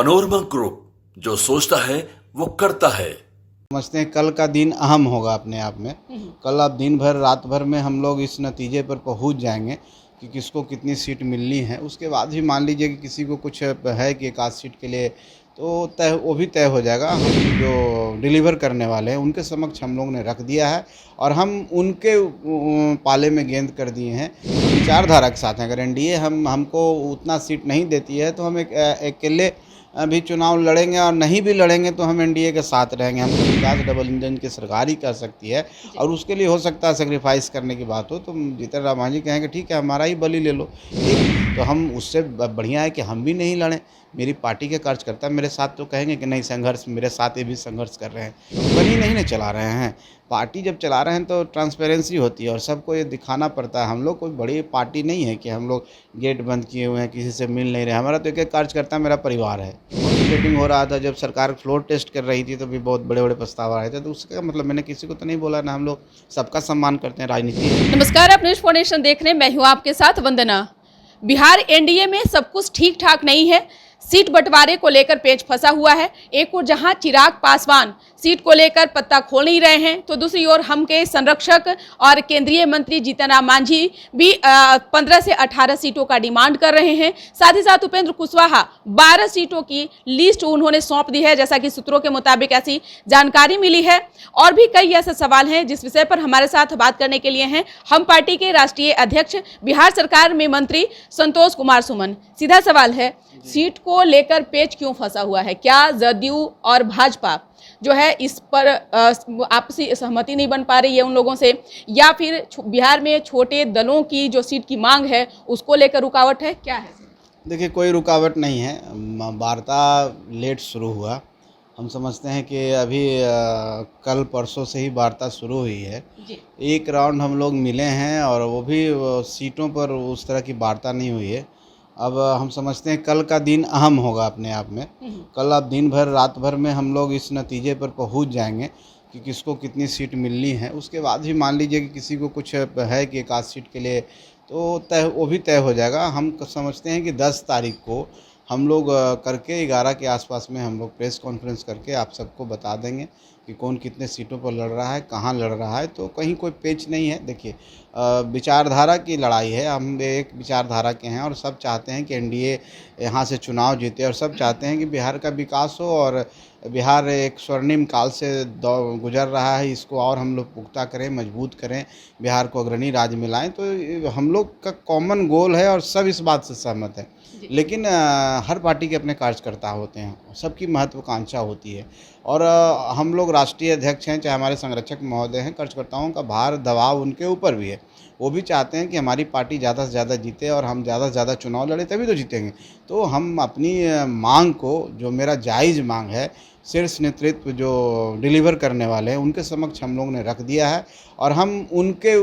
Manorama group, जो सोचता है वो करता है। समझते हैं कल का दिन अहम होगा अपने आप में। कल आप दिन भर रात भर में हम लोग इस नतीजे पर पहुंच जाएंगे कि किसको कितनी सीट मिलनी है। उसके बाद भी मान लीजिए कि किसी को कुछ है कि एक आध सीट के लिए तो तय, वो भी तय हो जाएगा। हम जो डिलीवर करने वाले हैं उनके समक्ष हम लोग ने रख दिया है और हम उनके पाले में गेंद कर दिए हैं। विचारधारा के साथ हैं। अगर एनडीए हमको उतना सीट नहीं देती है तो हम अकेले भी चुनाव लड़ेंगे और नहीं भी लड़ेंगे तो हम एनडीए के साथ रहेंगे। हम विकास डबल इंजन की सरकार ही कर सकती है और उसके लिए हो सकता है सेक्रीफाइस करने की बात हो तो जीतन राम मांझी कहेंगे ठीक है हमारा ही बलि ले लो। तो हम उससे बढ़िया है कि हम भी नहीं लड़ें। मेरी पार्टी के कार्यकर्ता मेरे साथ तो कहेंगे कि नहीं संघर्ष मेरे साथ ये भी संघर्ष कर रहे हैं। बलि नहीं ना चला रहे हैं। पार्टी जब चला रहे हैं तो ट्रांसपेरेंसी होती है और सबको ये दिखाना पड़ता है। हम लोग कोई बड़ी पार्टी नहीं है कि हम लोग गेट बंद किए हुए हैं, किसी से मिल नहीं रहे। हमारा तो एक कार्यकर्ता मेरा परिवार है। मीटिंग हो रहा था जब सरकार फ्लोर टेस्ट कर रही थी तो भी बहुत बड़े बड़े प्रस्ताव आ रहे थे। तो उसका मतलब मैंने किसी को तो नहीं बोला ना। हम लोग सबका सम्मान करते हैं। राजनीति नमस्कार, आप न्यूज़ फाउंडेशन देख रहे हैं। मैं हूं आपके साथ वंदना। बिहार एनडीए में सब कुछ ठीक ठाक नहीं है। सीट बंटवारे को लेकर पेच फंसा हुआ है। एक और जहां चिराग पासवान सीट को लेकर पत्ता खोल नहीं रहे हैं तो दूसरी ओर हम के संरक्षक और केंद्रीय मंत्री जीतन राम मांझी भी 15 से 18 सीटों का डिमांड कर रहे हैं। साथ ही साथ उपेंद्र कुशवाहा 12 सीटों की लिस्ट उन्होंने सौंप दी है, जैसा कि सूत्रों के मुताबिक ऐसी जानकारी मिली है। और भी कई ऐसे सवाल हैं जिस विषय पर हमारे साथ बात करने के लिए हैं हम पार्टी के राष्ट्रीय अध्यक्ष, बिहार सरकार में मंत्री संतोष कुमार सुमन। सीधा सवाल है, सीट को लेकर पेच क्यों फंसा हुआ है? क्या जदयू और भाजपा जो है इस पर आपसी सहमति नहीं बन पा रही है उन लोगों से, या फिर बिहार में छोटे दलों की जो सीट की मांग है उसको लेकर रुकावट है? क्या है? देखिए कोई रुकावट नहीं है। वार्ता लेट शुरू हुआ। हम समझते हैं कि अभी कल परसों से ही वार्ता शुरू हुई है जी। एक राउंड हम लोग मिले हैं और वो भी सीटों पर उस तरह की वार्ता नहीं हुई है। अब हम समझते हैं कल का दिन अहम होगा अपने आप में। कल आप दिन भर रात भर में हम लोग इस नतीजे पर पहुंच जाएंगे कि किसको कितनी सीट मिलनी है। उसके बाद भी मान लीजिए कि किसी को कुछ है कि एक आध सीट के लिए तो वो भी तय हो जाएगा। हम समझते हैं कि 10 तारीख को हम लोग करके 11 के आसपास में हम लोग प्रेस कॉन्फ्रेंस करके आप सबको बता देंगे कि कौन कितने सीटों पर लड़ रहा है, कहाँ लड़ रहा है। तो कहीं कोई पेच नहीं है। देखिए विचारधारा की लड़ाई है। हम एक विचारधारा के हैं और सब चाहते हैं कि एनडीए यहाँ से चुनाव जीते और सब चाहते हैं कि बिहार का विकास हो और बिहार एक स्वर्णिम काल से गुजर रहा है, इसको और हम लोग पुख्ता करें, मजबूत करें, बिहार को अग्रणी राज्य में लाएं। तो हम लोग का कॉमन गोल है और सब इस बात से सहमत है। लेकिन हर पार्टी के अपने कार्यकर्ता होते हैं, सबकी महत्वाकांक्षा होती है और हम लोग राष्ट्रीय अध्यक्ष हैं, चाहे हमारे संरक्षक महोदय हैं, कार्यकर्ताओं का भार दबाव उनके ऊपर भी है। वो भी चाहते हैं कि हमारी पार्टी ज़्यादा से ज़्यादा जीते और हम ज़्यादा से ज़्यादा चुनाव लड़े तभी तो जीतेंगे। तो हम अपनी मांग को, जो मेरा जायज़ मांग है, शीर्ष नेतृत्व जो डिलीवर करने वाले हैं उनके समक्ष हम लोग ने रख दिया है और हम उनके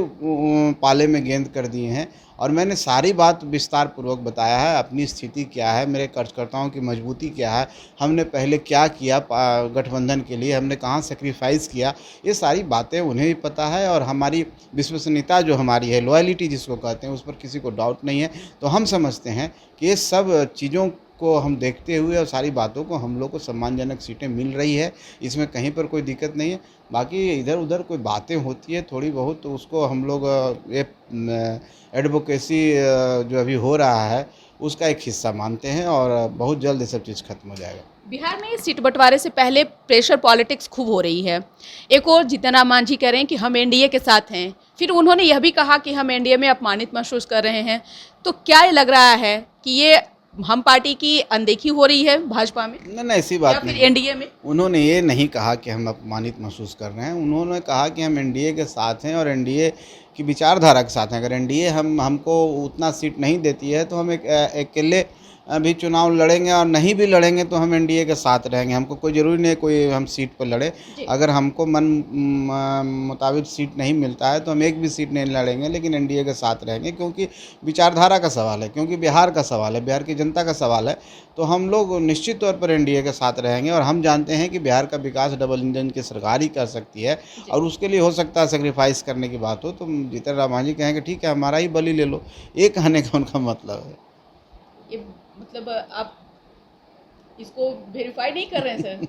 पाले में गेंद कर दिए हैं। और मैंने सारी बात विस्तार पूर्वक बताया है, अपनी स्थिति क्या है, मेरे कार्यकर्ताओं की मजबूती क्या है, हमने पहले क्या किया गठबंधन के लिए, हमने कहाँ सेक्रीफाइस किया, ये सारी बातें उन्हें भी पता है। और हमारी विश्वसनीयता जो हमारी है, लॉयल्टी जिसको कहते हैं, उस पर किसी को डाउट नहीं है। तो हम समझते हैं कि ये सब चीज़ों को हम देखते हुए और सारी बातों को हम लोग को सम्मानजनक सीटें मिल रही है, इसमें कहीं पर कोई दिक्कत नहीं है। बाकी इधर उधर कोई बातें होती है थोड़ी बहुत तो उसको हम लोग ये एडवोकेसी जो अभी हो रहा है उसका एक हिस्सा मानते हैं और बहुत जल्द ये सब चीज़ खत्म हो जाएगा। बिहार में सीट बंटवारे से पहले प्रेशर पॉलिटिक्स खूब हो रही है। एक और जीतन राम मांझी कह रहे हैं कि हम एनडीए के साथ हैं, फिर उन्होंने यह भी कहा कि हम एनडीए में अपमानित महसूस कर रहे हैं। तो क्या ये लग रहा है कि ये हम पार्टी की अनदेखी हो रही है भाजपा में? नहीं ऐसी बात नहीं। एनडीए में उन्होंने ये नहीं कहा कि हम अपमानित महसूस कर रहे हैं। उन्होंने कहा कि हम एनडीए के साथ हैं और एनडीए की विचारधारा के साथ हैं। अगर एनडीए हमको उतना सीट नहीं देती है तो हम अकेले भी चुनाव लड़ेंगे और नहीं भी लड़ेंगे तो हम एनडीए के साथ रहेंगे। हमको कोई ज़रूरी नहीं कोई हम सीट पर लड़े। अगर हमको मन मुताबिक सीट नहीं मिलता है तो हम एक भी सीट नहीं लड़ेंगे, लेकिन एनडीए के साथ रहेंगे क्योंकि विचारधारा का सवाल है, क्योंकि बिहार का सवाल है, बिहार की जनता का सवाल है। तो हम लोग निश्चित तौर पर एनडीए के साथ रहेंगे और हम जानते हैं कि बिहार का विकास डबल इंजन की सरकार ही कर सकती है और उसके लिए हो सकता है सेक्रीफाइस करने की बात हो तो जीतन राम मांझी कहेंगे ठीक है हमारा ही बलि ले लो। ये कहने का उनका मतलब है। ये मतलब आप इसको वेरीफाई नहीं कर रहे हैं सर?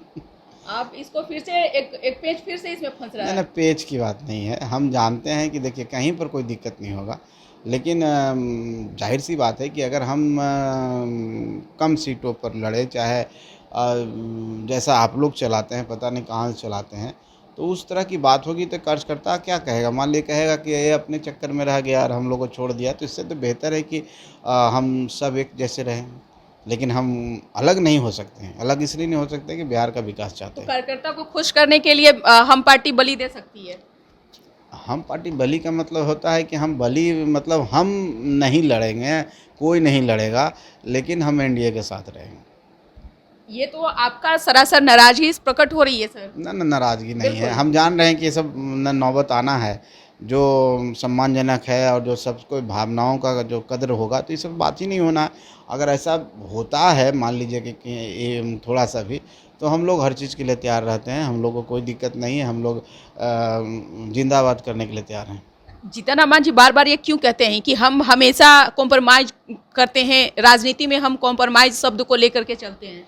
आप इसको फिर से एक पेज फिर से इसमें फंस रहा नहीं है। ना, पेज की बात नहीं है। हम जानते हैं कि देखिए कहीं पर कोई दिक्कत नहीं होगा, लेकिन जाहिर सी बात है कि अगर हम कम सीटों पर लड़े, चाहे जैसा आप लोग चलाते हैं, पता नहीं कहाँ से चलाते हैं, तो उस तरह की बात होगी तो कार्यकर्ता क्या कहेगा? मान लीजिए कहेगा कि ये अपने चक्कर में रह गया और हम लोग को छोड़ दिया, तो इससे तो बेहतर है कि हम सब एक जैसे रहें। लेकिन हम अलग नहीं हो सकते हैं। अलग इसलिए नहीं हो सकते कि बिहार का विकास चाहते तो हैं। कार्यकर्ता को खुश करने के लिए हम पार्टी बलि दे सकती है? हम पार्टी बलि का मतलब होता है कि हम बलि मतलब हम नहीं लड़ेंगे, कोई नहीं लड़ेगा, लेकिन हम एनडीए के साथ रहेंगे। ये तो आपका सरासर नाराजगी प्रकट हो रही है सर। ना ना, नाराज़गी नहीं है। बिल्कुल। हम जान रहे हैं कि ये सब नौबत आना है, जो सम्मानजनक है और जो सबको भावनाओं का जो कद्र होगा, तो ये सब बात ही नहीं होना है। अगर ऐसा होता है, मान लीजिए कि ये थोड़ा सा भी, तो हम लोग हर चीज़ के लिए तैयार रहते हैं। हम लोग को कोई दिक्कत नहीं है। हम लोग जिंदाबाद करने के लिए तैयार हैं। जीतन राम मांझी बार बार ये क्यों कहते हैं कि हम हमेशा कॉम्प्रोमाइज करते हैं, राजनीति में हम कॉम्प्रोमाइज शब्द को लेकर के चलते हैं?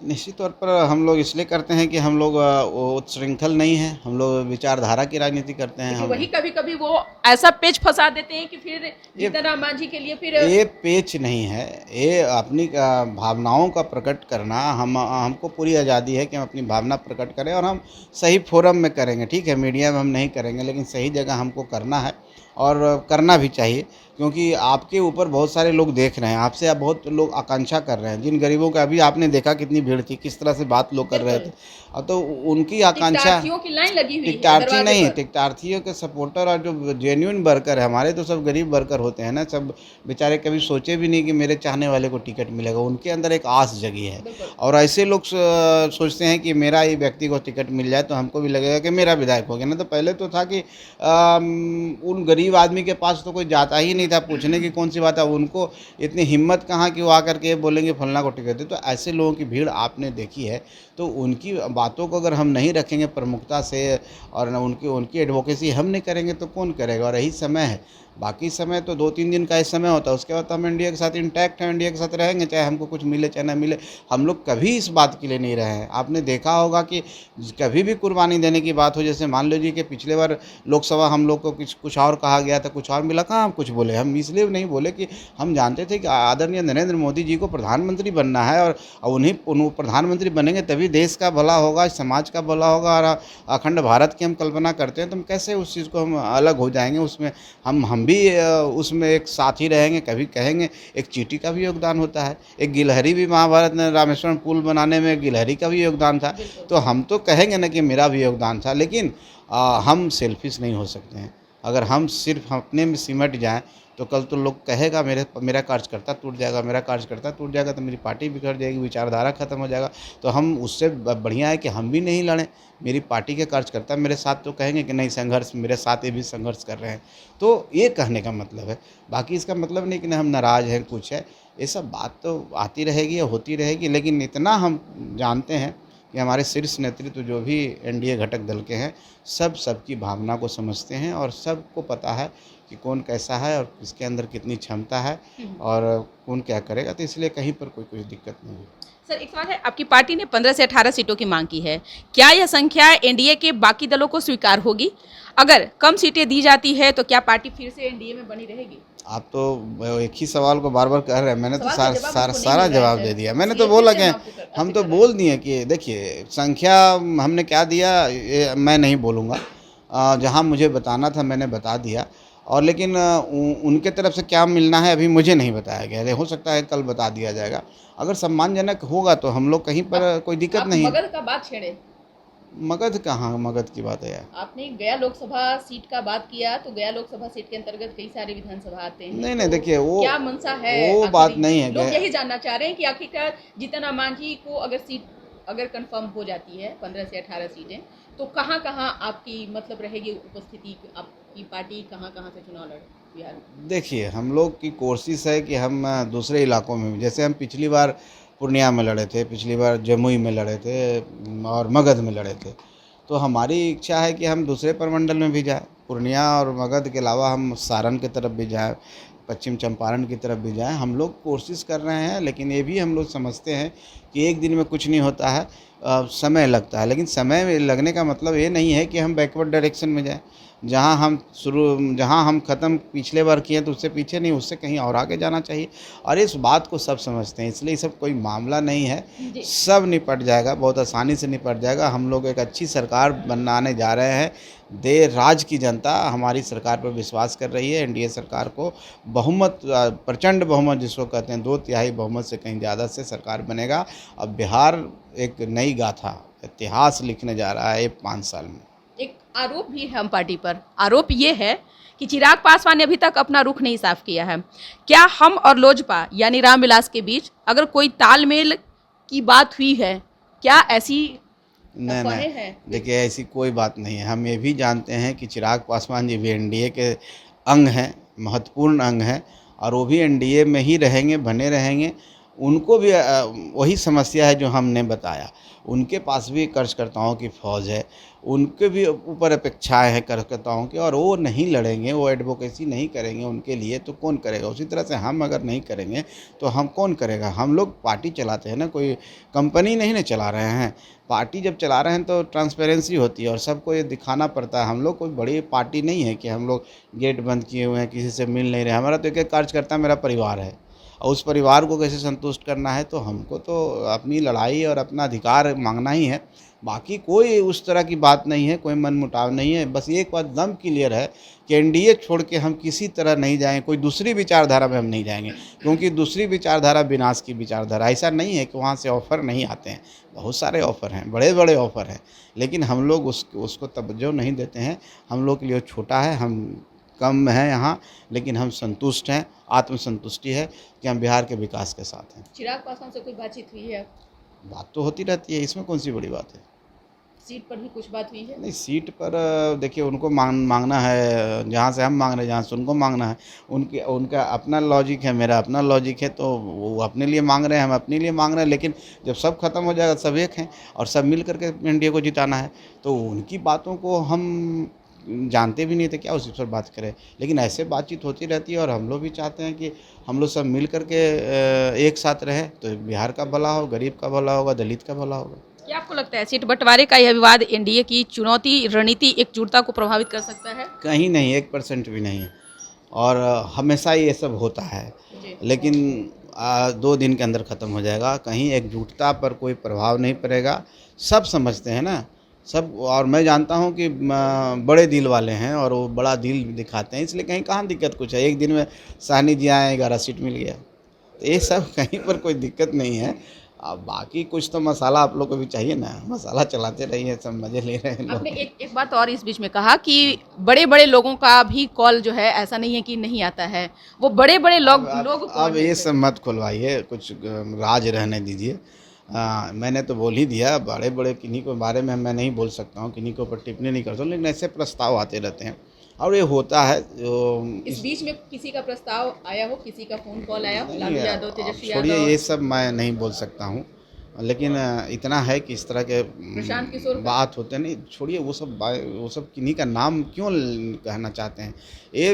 निश्चित तौर पर हम लोग इसलिए करते हैं कि हम लोग वो श्रृंखल नहीं है। हम लोग विचारधारा की राजनीति करते हैं। लेकिन हम वही कभी कभी वो ऐसा पेच फंसा देते हैं कि फिर जीतन राम मांझी के लिए फिर ये पेच नहीं है, ये अपनी भावनाओं का प्रकट करना। हमको पूरी आज़ादी है कि हम अपनी भावना प्रकट करें, और हम सही फोरम में करेंगे। ठीक है, मीडिया में हम नहीं करेंगे, लेकिन सही जगह हमको करना है और करना भी चाहिए, क्योंकि आपके ऊपर बहुत सारे लोग देख रहे हैं। आपसे आप बहुत लोग आकांक्षा कर रहे हैं। जिन गरीबों का अभी आपने देखा कितनी भीड़ थी, किस तरह से बात लोग कर रहे थे, तो उनकी आकांक्षा। टिकटार्थियों की लाइन लगी हुई है टिकटार्थी दरवाजे नहीं, पर। टिकटार्थियों के सपोर्टर और जो जेन्युइन वर्कर है हमारे, तो सब गरीब वर्कर होते हैं ना। सब बेचारे कभी सोचे भी नहीं कि मेरे चाहने वाले को टिकट मिलेगा। उनके अंदर एक आस जगी है, बिल्कुल। और ऐसे लोग सोचते हैं कि मेरा ये व्यक्ति को टिकट मिल जाए तो हमको भी लगेगा कि मेरा विधायक हो गया ना। तो पहले तो था कि उन गरीब आदमी के पास तो कोई जाता ही नहीं था, पूछने की कौन सी बात है। उनको इतनी हिम्मत कहाँ कि वो आकर के बोलेंगे फलना को टिकट दे। तो ऐसे लोगों की भीड़ आपने देखी है, तो उनकी बातों को अगर हम नहीं रखेंगे प्रमुखता से, और न उनकी एडवोकेसी हम नहीं करेंगे, तो कौन करेगा? और यही समय है। बाकी समय तो 2-3 दिन का ही समय होता है, उसके बाद तो हम इंडिया के साथ इंटैक्ट हैं, इंडिया के साथ रहेंगे, चाहे हमको कुछ मिले चाहे ना मिले। हम लोग कभी इस बात के लिए नहीं रहे हैं। आपने देखा होगा कि कभी भी कुर्बानी देने की बात हो, जैसे मान लीजिए कि पिछले बार लोकसभा हम लोग को कुछ और कहा गया था, कुछ और मिला, कहाँ हम कुछ बोले? हम इसलिए नहीं बोले कि हम जानते थे कि आदरणीय नरेंद्र मोदी जी को प्रधानमंत्री बनना है, और उन्हीं प्रधानमंत्री बनेंगे तभी देश का भला होगा, समाज का भला होगा। और अखंड भारत की हम कल्पना करते हैं, तो हम कैसे उस चीज़ को हम अलग हो जाएंगे? उसमें हम भी उसमें एक साथ ही रहेंगे। कभी कहेंगे एक चींटी का भी योगदान होता है, एक गिलहरी भी, महाभारत में रामेश्वरम पुल बनाने में गिलहरी का भी योगदान था। तो हम तो कहेंगे ना कि मेरा भी योगदान था, लेकिन हम सेल्फिश नहीं हो सकते हैं। अगर हम सिर्फ अपने में सिमट जाएं, तो कल तो लोग कहेगा मेरा कार्यकर्ता टूट जाएगा, मेरा कार्यकर्ता टूट जाएगा, तो मेरी पार्टी बिगड़ जाएगी, विचारधारा खत्म हो जाएगा। तो हम उससे बढ़िया है कि हम भी नहीं लड़ें। मेरी पार्टी के कार्यकर्ता मेरे साथ तो कहेंगे कि नहीं, संघर्ष मेरे साथ ये भी संघर्ष कर रहे हैं। तो ये कहने का मतलब है। बाकी इसका मतलब नहीं कि हम नाराज़ हैं, कुछ है। ये सब बात तो आती रहेगी या होती रहेगी, लेकिन इतना हम जानते हैं कि हमारे शीर्ष नेतृत्व जो भी एनडीए घटक दल के हैं, सबकी भावना को समझते हैं, और सबको पता है कि कौन कैसा है और किसके अंदर कितनी क्षमता है और कौन क्या करेगा। तो इसलिए कहीं पर कोई दिक्कत नहीं है। सर एक सवाल है, आपकी पार्टी ने 15 से 18 सीटों की मांग की है, क्या यह संख्या एनडीए के बाकी दलों को स्वीकार होगी? अगर कम सीटें दी जाती है तो क्या पार्टी फिर से एनडीए में बनी रहेगी? आप तो एक ही सवाल को बार बार कह रहे हैं। मैंने तो सवाल का जवाब आपको नहीं सारा मिल रहा जवाब है दे सर। दिया। मैंने तो इसलिए बोला फिर कि से हम आपको हम तो कर बोल दिए कि देखिए संख्या हमने क्या दिया, ये मैं नहीं बोलूँगा। जहाँ मुझे बताना था मैंने बता दिया, और लेकिन उनके तरफ से क्या मिलना है अभी मुझे नहीं बताया गया। हो सकता है कल बता दिया जाएगा। अगर सम्मानजनक होगा तो हम लोग कहीं पर कोई दिक्कत आप नहीं है। मगध का बात छेड़े। मगध कहाँ? मगध की बात है यार। आपने गया लोकसभा सीट का बात किया, तो गया लोकसभा सीट के अंतर्गत कई सारे विधानसभा आते हैं। नहीं, तो देखिए वो क्या मंशा है? वो आखिरी बात नहीं है। लोग यही जानना चाह रहे हैं कि आखिरकार जीतन राम मांझी को अगर सीट अगर कंफर्म हो जाती है 15 से 18 सीटें, तो कहाँ कहाँ आपकी मतलब रहेगी उपस्थिति? आपकी पार्टी कहाँ कहाँ से चुनाव लड़े बिहार में? देखिए हम लोग की कोशिश है कि हम दूसरे इलाकों में, जैसे हम पिछली बार पूर्णिया में लड़े थे, पिछली बार जमुई में लड़े थे और मगध में लड़े थे। तो हमारी इच्छा है कि हम दूसरे प्रमंडल में भी जाएं। पूर्णिया और मगध के अलावा हम सारण की तरफ भी जाएं, पश्चिम चंपारण की तरफ भी जाएं। हम लोग कोशिश कर रहे हैं, लेकिन ये भी हम लोग समझते हैं कि एक दिन में कुछ नहीं होता है, समय लगता है। लेकिन समय में लगने का मतलब ये नहीं है कि हम बैकवर्ड डायरेक्शन में जाएं। जहां हम ख़त्म पिछले बार किए तो उससे पीछे नहीं, उससे कहीं और आगे जाना चाहिए। और इस बात को सब समझते हैं, इसलिए सब कोई मामला नहीं है, सब निपट जाएगा, बहुत आसानी से निपट जाएगा। हम लोग एक अच्छी सरकार बनाने जा रहे हैं। देश राज की जनता हमारी सरकार पर विश्वास कर रही है। एनडीए सरकार को बहुमत, प्रचंड बहुमत जिसको कहते हैं, 2/3 बहुमत से कहीं ज़्यादा से सरकार बनेगा। अब बिहार एक नई गाथा, इतिहास लिखने जा रहा है 5 साल में। एक आरोप भी है हम पार्टी पर, आरोप ये है कि चिराग पासवान ने अभी तक अपना रुख नहीं साफ किया है। क्या हम और लोजपा यानी रामविलास के बीच अगर कोई तालमेल की बात हुई है, क्या ऐसी नहीं, देखिए ऐसी कोई बात नहीं है। हम ये भी जानते हैं कि चिराग पासवान जी भी एनडीए के अंग हैं, महत्वपूर्ण अंग हैं, और वो भी एनडीए में ही रहेंगे, बने रहेंगे। उनको भी वही समस्या है जो हमने बताया। उनके पास भी कार्यकर्ताओं की फ़ौज है, उनके भी ऊपर अपेक्षाएं हैं कार्यकर्ताओं की, और वो नहीं लड़ेंगे, वो एडवोकेसी नहीं करेंगे उनके लिए, तो कौन करेगा? उसी तरह से हम अगर नहीं करेंगे तो हम कौन करेगा? हम लोग पार्टी चलाते हैं ना, कोई कंपनी नहीं ना चला रहे हैं। पार्टी जब चला रहे हैं तो ट्रांसपेरेंसी होती है और सबको ये दिखाना पड़ता है। हम लोग कोई बड़ी पार्टी नहीं है कि हम लोग गेट बंद किए हुए हैं, किसी से मिल नहीं रहे। हमारा तो एक कार्यकर्ता मेरा परिवार है, और उस परिवार को कैसे संतुष्ट करना है, तो हमको तो अपनी लड़ाई और अपना अधिकार मांगना ही है। बाकी कोई उस तरह की बात नहीं है, कोई मनमुटाव नहीं है। बस एक बात दम क्लियर है कि एनडीए छोड़ के हम किसी तरह नहीं जाएंगे, कोई दूसरी विचारधारा में हम नहीं जाएंगे, क्योंकि दूसरी विचारधारा विनाश की विचारधारा। ऐसा नहीं है कि वहाँ से ऑफ़र नहीं आते हैं, बहुत सारे ऑफ़र हैं, बड़े बड़े ऑफ़र हैं, लेकिन हम लोग उसको तवज्जो नहीं देते हैं। हम लोग के लिए छोटा है, हम कम हैं यहाँ, लेकिन हम संतुष्ट हैं, आत्मसंतुष्टि है कि हम बिहार के विकास के साथ हैं। चिराग पासवान से कोई बातचीत हुई है? बात तो होती रहती है, इसमें कौन सी बड़ी बात है? सीट पर भी कुछ बात हुई है? नहीं, सीट पर देखिए उनको मांगना है, जहाँ से हम मांग रहे हैं, जहाँ से उनको मांगना है। उनका अपना लॉजिक है, मेरा अपना लॉजिक है, तो वो अपने लिए मांग रहे हैं, हम अपने लिए मांग रहे हैं। लेकिन जब सब खत्म हो जाएगा, सब एक हैं और सब मिल करके एनडीए को जिताना है, तो उनकी बातों को हम जानते भी नहीं थे, क्या उस पर बात करें। लेकिन ऐसे बातचीत होती रहती है, और हम लोग भी चाहते हैं कि हम लोग सब मिल करके एक साथ रहें, तो बिहार का भला हो, गरीब का भला होगा, दलित का भला होगा। क्या आपको लगता है सीट बंटवारे का यह विवाद एनडीए की चुनौती रणनीति एकजुटता को प्रभावित कर सकता है? कहीं नहीं, 1% भी नहीं है, और हमेशा ये सब होता है, लेकिन 2 दिन के अंदर ख़त्म हो जाएगा। कहीं एकजुटता पर कोई प्रभाव नहीं पड़ेगा। सब समझते हैं ना, सब, और मैं जानता हूँ कि बड़े दिल वाले हैं और वो बड़ा दिल दिखाते हैं, इसलिए कहीं कहाँ दिक्कत कुछ है। एक दिन में साहनी जी आए, 11 सीट मिल गया, तो ये सब कहीं पर कोई दिक्कत नहीं है। अब बाकी कुछ तो मसाला आप लोग को भी चाहिए ना, मसाला चलाते रहिए, सब मज़े ले रहे हैं लोग। आपने एक बात और इस बीच में कहा कि बड़े बड़े लोगों का भी कॉल जो है, ऐसा नहीं है कि नहीं आता है, वो बड़े बड़े लोग अब ये सब मत खुलवाइए, कुछ राज रहने दीजिए। मैंने तो बोल ही दिया, बड़े बड़े किन्हीं के बारे में मैं नहीं बोल सकता हूँ, किन्हीं के ऊपर टिप्पणी नहीं करता हूँ, लेकिन ऐसे प्रस्ताव आते रहते हैं और ये होता है। इस बीच में किसी का प्रस्ताव आया हो, किसी का फोन कॉल आया हो, लालू यादव, तेजस्वी छोड़िए, यादव? ये सब मैं नहीं बोल सकता हूँ, लेकिन इतना है कि इस तरह के प्रशांत किशोर बात होते नहीं। छोड़िए वो सब किन्हीं का नाम क्यों कहना चाहते हैं। ये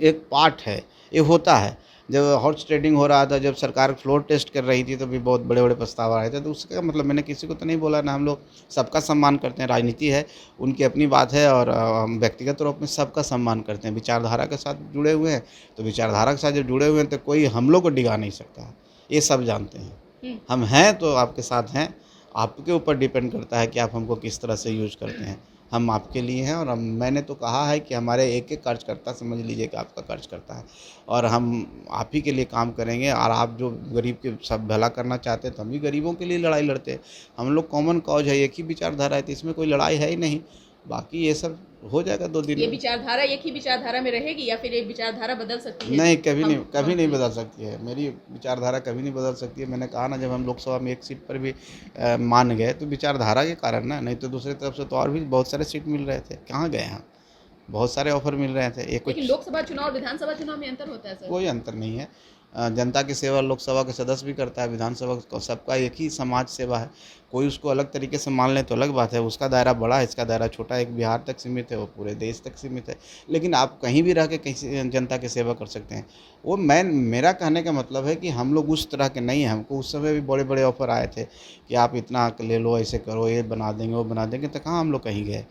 एक पार्ट है, ये होता है। जब हॉर्स ट्रेडिंग हो रहा था, जब सरकार फ्लोर टेस्ट कर रही थी, तो भी बहुत बड़े बड़े प्रस्ताव आ रहे थे, तो उसका मतलब मैंने किसी को तो नहीं बोला ना। हम लोग सबका सम्मान करते हैं, राजनीति है, उनकी अपनी बात है, और हम व्यक्तिगत रूप में सबका सम्मान करते हैं। विचारधारा के साथ जुड़े हुए हैं, तो विचारधारा के साथ जब जुड़े हुए हैं तो कोई हम लोग को डिगा नहीं सकता, ये सब जानते हैं। हम हैं तो आपके साथ हैं, आपके ऊपर डिपेंड करता है कि आप हमको किस तरह से यूज करते हैं। हम आपके लिए हैं, और मैंने तो कहा है कि हमारे एक एक कार्यकर्ता समझ लीजिए कि आपका कार्यकर्ता है, और हम आप ही के लिए काम करेंगे। और आप जो गरीब के सब भला करना चाहते हैं, तो हम भी गरीबों के लिए लड़ाई लड़ते हैं। हम लोग कॉमन कॉज है, एक ही विचारधारा है, तो इसमें कोई लड़ाई है ही नहीं। बाकी ये सब हो जाएगा 2 दिन ये में। विचारधारा एक ही विचारधारा में रहेगी या फिर ये विचारधारा बदल सकती है? नहीं, कभी नहीं बदल सकती है। मेरी विचारधारा कभी नहीं बदल सकती है। मैंने कहा ना, जब हम लोकसभा में एक सीट पर भी मान गए, तो विचारधारा के कारण ना, नहीं तो दूसरी तरफ से तो और भी बहुत सारे सीट मिल रहे थे, कहाँ गए हैं? बहुत सारे ऑफर मिल रहे थे। लेकिन लोकसभा चुनाव और विधानसभा चुनाव में अंतर होता है सर? कोई अंतर नहीं है। जनता की सेवा लोकसभा के सदस्य भी करता है, विधानसभा का, सबका एक ही समाज सेवा है। कोई उसको अलग तरीके से मान ले तो अलग बात है, उसका दायरा बड़ा है, इसका दायरा छोटा है। एक बिहार तक सीमित है, वो पूरे देश तक सीमित है। लेकिन आप कहीं भी रह के कहीं जनता की सेवा कर सकते हैं। वो मेरा कहने का मतलब है कि हम लोग उस तरह के नहीं हैं। हमको उस समय भी बड़े बड़े ऑफर आए थे कि आप इतना ले लो, ऐसे करो, ये बना देंगे, वो बना देंगे, तो कहाँ हम लोग कहीं गए।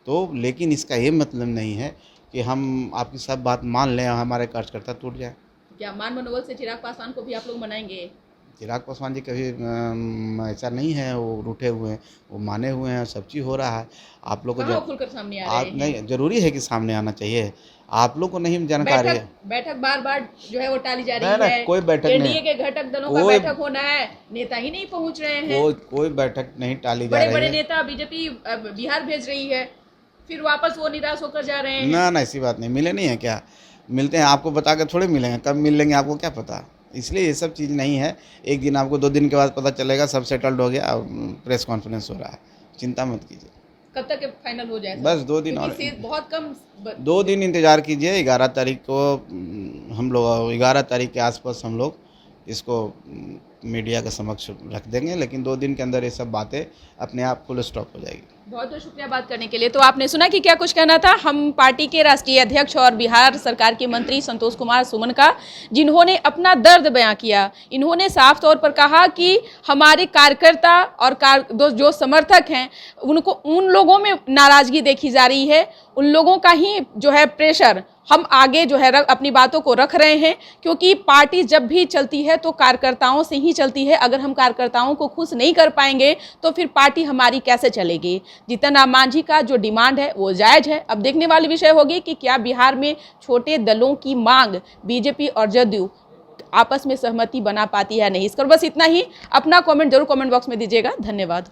तो लेकिन इसका ये मतलब नहीं है कि हम आपकी सब बात मान लें और हमारे कार्यकर्ता टूट जाए। क्या मान मनोबल से चिराग पासवान को भी आप लोग मनाएंगे? चिराग पासवान जी कभी ऐसा नहीं है, वो रूठे हुए हैं, वो माने हुए हैं, सब चीज़ हो रहा है। आप लोग को कहाँ खुलकर सामने आ रहे हैं? नहीं, जरूरी है कि सामने आना चाहिए। आप लोग को नहीं जानकारी है। बैठक बार बार जो है वो टाली जा नहीं, रही है। कोई बैठक नहीं, एनडीए के घटक दलों का बैठक होना है, नेता ही नहीं पहुंच रहे हैं। कोई बैठक नहीं टाली जा बड़े रही बड़े है। नेता बीजेपी बिहार भेज रही है, फिर वापस वो निराश होकर जा रहे हैं। ना ऐसी बात नहीं, मिले नहीं है क्या? मिलते हैं, आपको बता के थोड़े मिलेंगे, कब मिल लेंगे आपको क्या पता। इसलिए ये सब चीज़ नहीं है। एक दिन आपको 2 दिन के बाद पता चलेगा सब सेटल्ड हो गया, प्रेस कॉन्फ्रेंस हो रहा है, चिंता मत कीजिए। कब तक फाइनल हो जाए? बस 2 दिन और, बहुत कम 2 दिन इंतज़ार कीजिए। 11 तारीख को हम लोग 11 तारीख के आसपास हम लोग इसको मीडिया के समक्ष रख देंगे। लेकिन 2 दिन के अंदर ये सब बातें अपने आप फुल स्टॉप हो जाएगी। बहुत बहुत शुक्रिया बात करने के लिए। तो आपने सुना कि क्या कुछ कहना था हम पार्टी के राष्ट्रीय अध्यक्ष और बिहार सरकार के मंत्री संतोष कुमार सुमन का, जिन्होंने अपना दर्द बयां किया। इन्होंने साफ तौर पर कहा कि हमारे कार्यकर्ता और जो समर्थक हैं उनको, उन लोगों में नाराजगी देखी जा रही है, उन लोगों का ही जो है प्रेशर हम आगे जो है अपनी बातों को रख रहे हैं। क्योंकि पार्टी जब भी चलती है तो कार्यकर्ताओं से ही चलती है। अगर हम कार्यकर्ताओं को खुश नहीं कर पाएंगे तो फिर पार्टी हमारी कैसे चलेगी। जीतन राम मांझी का जो डिमांड है वो जायज़ है। अब देखने वाली विषय होगी कि क्या बिहार में छोटे दलों की मांग बीजेपी और जदयू आपस में सहमति बना पाती है नहीं। इस पर बस इतना ही। अपना कमेंट जरूर कमेंट बॉक्स में दीजिएगा। धन्यवाद।